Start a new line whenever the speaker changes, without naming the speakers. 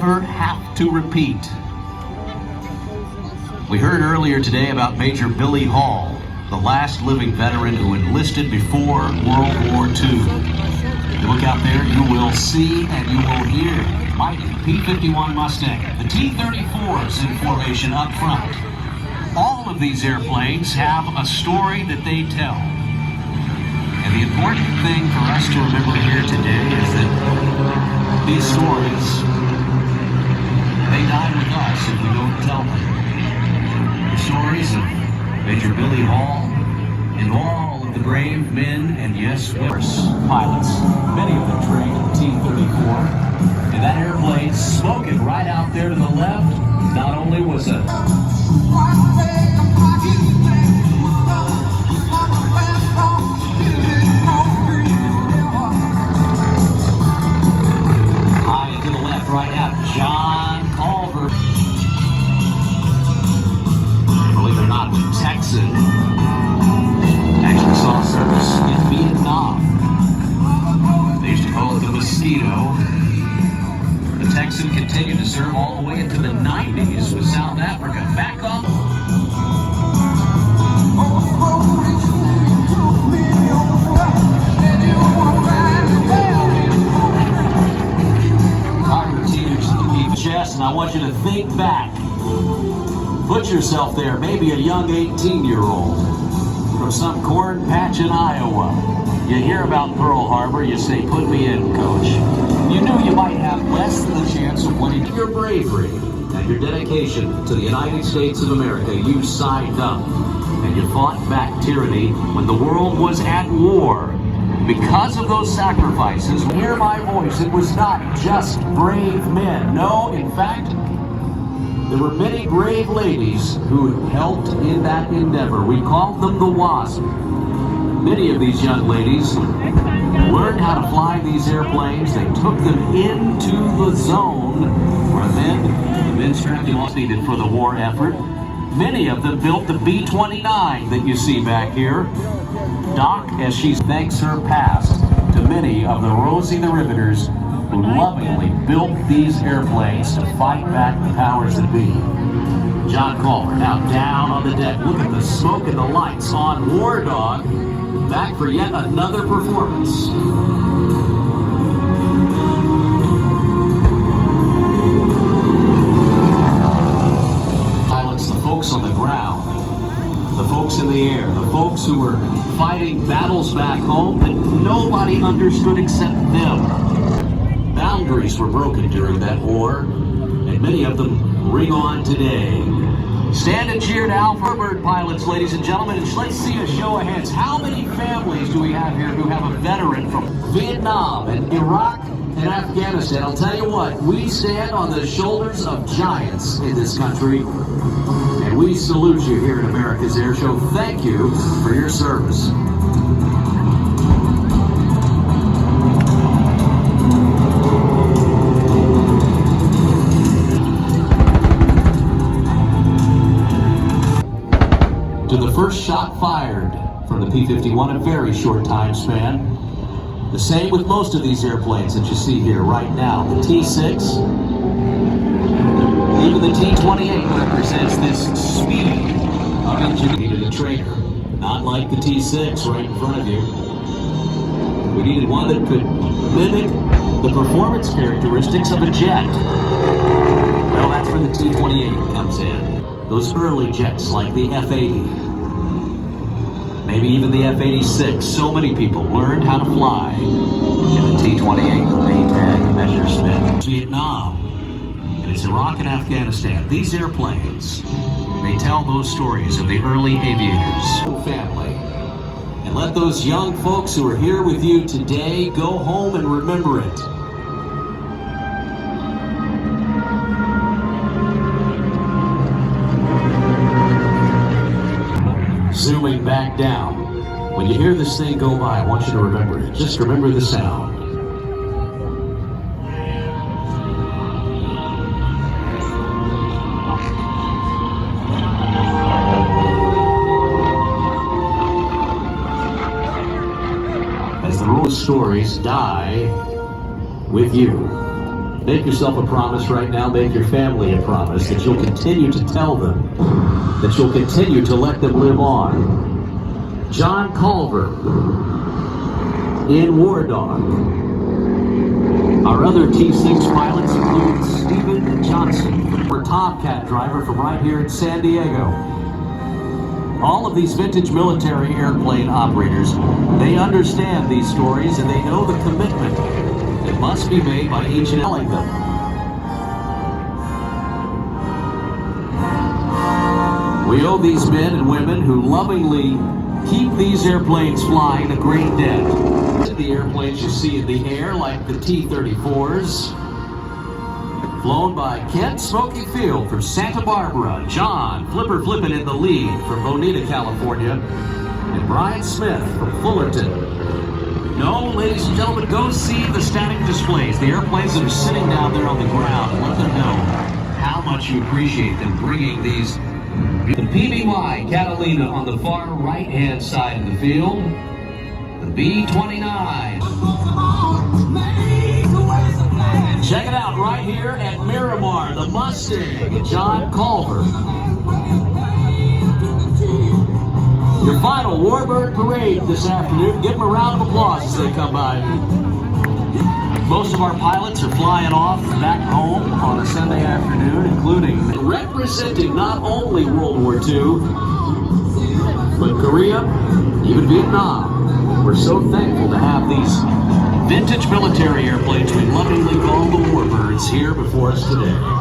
never have to repeat. We heard earlier today about Major Billy Hall, the last living veteran who enlisted before World War II. You look out there, you will see and you will hear mighty P-51 Mustang, the T-34s in formation up front. All of these airplanes have a story that they tell. And the important thing for us to remember here today is that these stories, they die with us if we don't tell them. The stories of Major Billy Hall and all of the brave men and, yes, pilots, many of them trained in the T-34. And that airplane smoking right out there to the left, not only was a high to the left right now, John Culver. Believe it or not, the Texan actually saw service in Vietnam. They used to call it the Mosquito. The Texan continued to serve all the way into the 90s with South Africa. Back off. Chest, and I want you to think back. Put yourself there, maybe a young 18-year-old from some corn patch in Iowa. You hear about Pearl Harbor, you say, put me in, coach. You knew you might have less than a chance of winning. Your bravery and your dedication to the United States of America, you signed up and you fought back tyranny when the world was at war. Because of those sacrifices, hear my voice, it was not just brave men. No, in fact, there were many brave ladies who helped in that endeavor. We called them the WASP. Many of these young ladies learned how to fly these airplanes. They took them into the zone where then the men strapped the needed for the war effort. Many of them built the B-29 that you see back here. Doc, as she thanks her past to many of the Rosie the Riveters who lovingly built these airplanes to fight back the powers that be. John Culver now down on the deck. Look at the smoke and the lights on War Dog, back for yet another performance. Pilots, the folks on the ground, the folks in the air, the folks who were fighting battles back home that nobody understood except them. Boundaries were broken during that war, and many of them ring on today. Stand and cheer now for Warbird pilots, ladies and gentlemen, and let's see a show of hands. How many families do we have here who have a veteran from Vietnam and Iraq and Afghanistan? I'll tell you what, we stand on the shoulders of giants in this country, and we salute you here at America's Airshow. Thank you for your service. To the first shot fired from the P-51 in a very short time span. The same with most of these airplanes that you see here right now. The T-6, even the T-28 represents this speed of engine. We needed a trainer, not like the T-6 right in front of you. We needed one that could mimic the performance characteristics of a jet. Well, that's where the T-28 comes in. Those early jets like the F-80, maybe even the F-86. So many people learned how to fly in the T-28, the Maytag Messerschmitt. Vietnam, and it's Iraq and Afghanistan. These airplanes, they tell those stories of the early aviators. Family. And let those young folks who are here with you today go home and remember it. Zooming back down. When you hear this thing go by, I want you to remember it. Just remember the sound. As the rule stories die with you. Make yourself a promise right now. Make your family a promise that you'll continue to tell them, that you'll continue to let them live on. John Culver in War Dog. Our other T6 pilots include Stephen Johnson, our Tomcat driver from right here in San Diego. All of these vintage military airplane operators, they understand these stories and they know the commitment that must be made by each and every one of them. We owe these men and women who lovingly keep these airplanes flying a great debt. The airplanes you see in the air, like the T-34s, flown by Kent Smoky Field from Santa Barbara, John Flipper Flippin in the lead from Bonita, California, and Brian Smith from Fullerton. No, ladies and gentlemen, go see the static displays, the airplanes that are sitting down there on the ground, and let them know how much you appreciate them bringing these. The PBY Catalina on the far right-hand side of the field. The B-29. Check it out right here at Miramar, the Mustang, John Culver. Your final Warbird parade this afternoon. Give them a round of applause as they come by. Most of our pilots are flying off back home on a Sunday afternoon, including representing not only World War II, but Korea, even Vietnam. We're so thankful to have these vintage military airplanes we lovingly call the Warbirds here before us today.